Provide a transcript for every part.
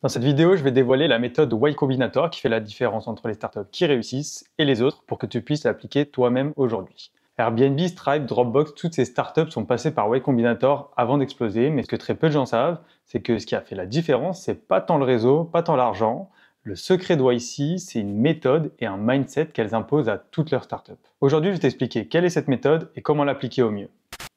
Dans cette vidéo, je vais dévoiler la méthode Y Combinator qui fait la différence entre les startups qui réussissent et les autres pour que tu puisses l'appliquer toi-même aujourd'hui. Airbnb, Stripe, Dropbox, toutes ces startups sont passées par Y Combinator avant d'exploser, mais ce que très peu de gens savent, c'est que ce qui a fait la différence, c'est pas tant le réseau, pas tant l'argent. Le secret de YC, c'est une méthode et un mindset qu'elles imposent à toutes leurs startups. Aujourd'hui, je vais t'expliquer quelle est cette méthode et comment l'appliquer au mieux.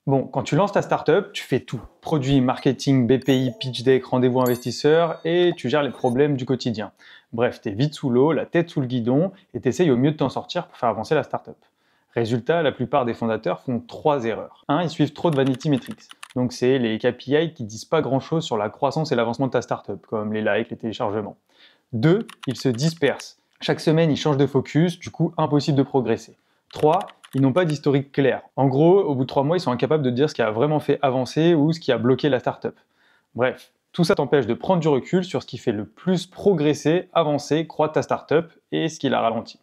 Bon, quand tu lances ta startup, tu fais tout. Produit, marketing, BPI, pitch deck, rendez-vous investisseur et tu gères les problèmes du quotidien. Bref, t'es vite sous l'eau, la tête sous le guidon et t'essayes au mieux de t'en sortir pour faire avancer la startup. Résultat, la plupart des fondateurs font 3 erreurs. 1. Ils suivent trop de vanity metrics. Donc c'est les KPI qui disent pas grand-chose sur la croissance et l'avancement de ta startup, comme les likes, les téléchargements. 2. Ils se dispersent. Chaque semaine, ils changent de focus, du coup impossible de progresser. 3. Ils n'ont pas d'historique clair. En gros, au bout de 3 mois, ils sont incapables de dire ce qui a vraiment fait avancer ou ce qui a bloqué la startup. Bref, tout ça t'empêche de prendre du recul sur ce qui fait le plus progresser, avancer, croître ta startup et ce qui la ralentit.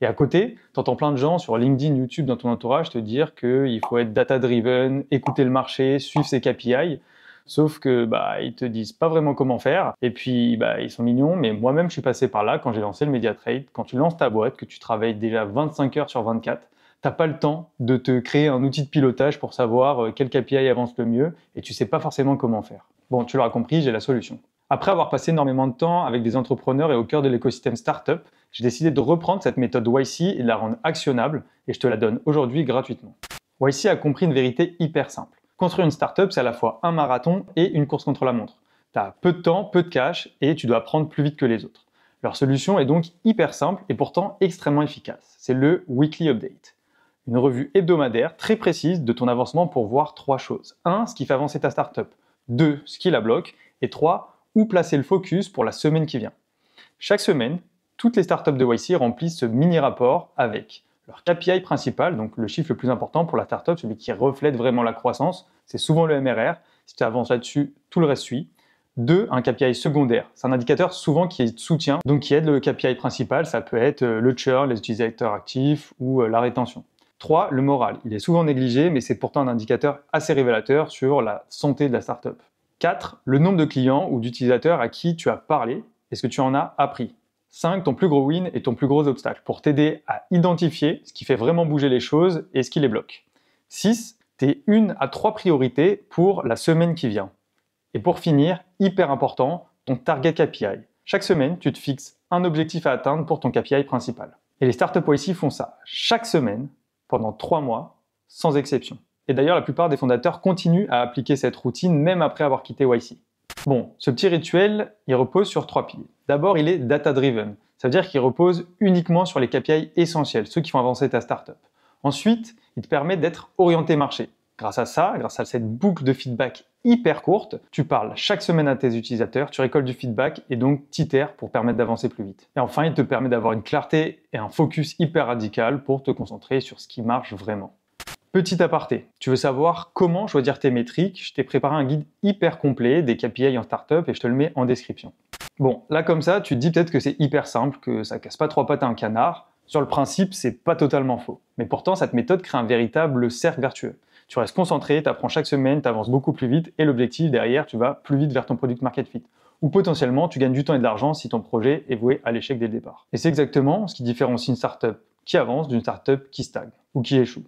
Et à côté, t'entends plein de gens sur LinkedIn, YouTube, dans ton entourage te dire qu'il faut être data-driven, écouter le marché, suivre ses KPI. Sauf que ils te disent pas vraiment comment faire. Et puis ils sont mignons, mais moi-même je suis passé par là quand j'ai lancé le MediaTrade. Quand tu lances ta boîte, que tu travailles déjà 25 heures sur 24, t'as pas le temps de te créer un outil de pilotage pour savoir quel KPI avance le mieux et tu sais pas forcément comment faire. Bon, tu l'auras compris, j'ai la solution. Après avoir passé énormément de temps avec des entrepreneurs et au cœur de l'écosystème startup, j'ai décidé de reprendre cette méthode YC et de la rendre actionnable et je te la donne aujourd'hui gratuitement. YC a compris une vérité hyper simple. Construire une startup, c'est à la fois un marathon et une course contre la montre. Tu as peu de temps, peu de cash et tu dois apprendre plus vite que les autres. Leur solution est donc hyper simple et pourtant extrêmement efficace. C'est le Weekly Update. Une revue hebdomadaire très précise de ton avancement pour voir 3 choses. 1. Ce qui fait avancer ta startup. 2. Ce qui la bloque. Et 3. Où placer le focus pour la semaine qui vient. Chaque semaine, toutes les startups de YC remplissent ce mini-rapport avec leur KPI principal, donc le chiffre le plus important pour la startup, celui qui reflète vraiment la croissance, c'est souvent le MRR. Si tu avances là-dessus, tout le reste suit. 2. Un KPI secondaire. C'est un indicateur souvent qui est de soutien, donc qui aide le KPI principal. Ça peut être le churn, les utilisateurs actifs ou la rétention. 3. Le moral. Il est souvent négligé, mais c'est pourtant un indicateur assez révélateur sur la santé de la startup. 4. Le nombre de clients ou d'utilisateurs à qui tu as parlé et ce que tu en as appris. 5. Ton plus gros win et ton plus gros obstacle pour t'aider à identifier ce qui fait vraiment bouger les choses et ce qui les bloque. 6. Tes 1 à 3 priorités pour la semaine qui vient. Et pour finir, hyper important, ton target KPI. Chaque semaine, tu te fixes un objectif à atteindre pour ton KPI principal. Et les startups YC font ça chaque semaine, pendant 3 mois, sans exception. Et d'ailleurs, la plupart des fondateurs continuent à appliquer cette routine même après avoir quitté YC. Bon, ce petit rituel, il repose sur 3 piliers. D'abord, il est data-driven. Ça veut dire qu'il repose uniquement sur les KPI essentiels, ceux qui font avancer ta startup. Ensuite, il te permet d'être orienté marché. Grâce à ça, grâce à cette boucle de feedback hyper courte, tu parles chaque semaine à tes utilisateurs, tu récoltes du feedback et donc t'itères pour permettre d'avancer plus vite. Et enfin, il te permet d'avoir une clarté et un focus hyper radical pour te concentrer sur ce qui marche vraiment. Petit aparté, tu veux savoir comment choisir tes métriques? Je t'ai préparé un guide hyper complet des KPI en startup et je te le mets en description. Bon, là comme ça, tu te dis peut-être que c'est hyper simple, que ça casse pas 3 pattes à un canard. Sur le principe, c'est pas totalement faux. Mais pourtant, cette méthode crée un véritable cercle vertueux. Tu restes concentré, tu apprends chaque semaine, tu avances beaucoup plus vite et l'objectif derrière, tu vas plus vite vers ton product market fit. Ou potentiellement, tu gagnes du temps et de l'argent si ton projet est voué à l'échec dès le départ. Et c'est exactement ce qui différencie une startup qui avance d'une startup qui stagne ou qui échoue.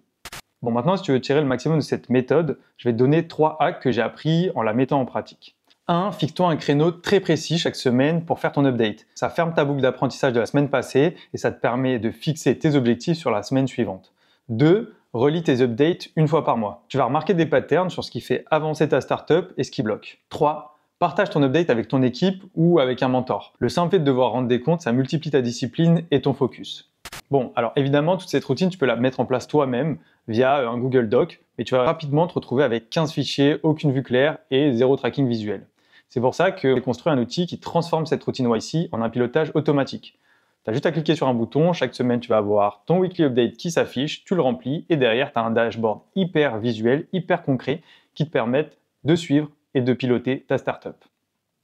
Bon, maintenant, si tu veux tirer le maximum de cette méthode, je vais te donner 3 hacks que j'ai appris en la mettant en pratique. 1. Fixe-toi un créneau très précis chaque semaine pour faire ton update. Ça ferme ta boucle d'apprentissage de la semaine passée et ça te permet de fixer tes objectifs sur la semaine suivante. 2. Relis tes updates une fois par mois. Tu vas remarquer des patterns sur ce qui fait avancer ta startup et ce qui bloque. 3. Partage ton update avec ton équipe ou avec un mentor. Le simple fait de devoir rendre des comptes, ça multiplie ta discipline et ton focus. Bon, alors évidemment, toute cette routine, tu peux la mettre en place toi-même via un Google Doc, mais tu vas rapidement te retrouver avec 15 fichiers, aucune vue claire et 0 tracking visuel. C'est pour ça que j'ai construit un outil qui transforme cette routine YC en un pilotage automatique. Tu as juste à cliquer sur un bouton, chaque semaine tu vas avoir ton weekly update qui s'affiche, tu le remplis et derrière tu as un dashboard hyper visuel, hyper concret qui te permettent de suivre et de piloter ta startup.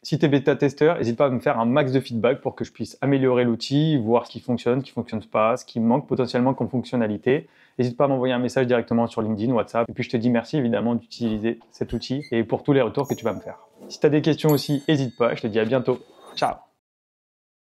Si tu es bêta-testeur, n'hésite pas à me faire un max de feedback pour que je puisse améliorer l'outil, voir ce qui fonctionne pas, ce qui manque potentiellement comme fonctionnalité. N'hésite pas à m'envoyer un message directement sur LinkedIn, WhatsApp. Et puis je te dis merci évidemment d'utiliser cet outil et pour tous les retours que tu vas me faire. Si tu as des questions aussi, n'hésite pas. Je te dis à bientôt. Ciao.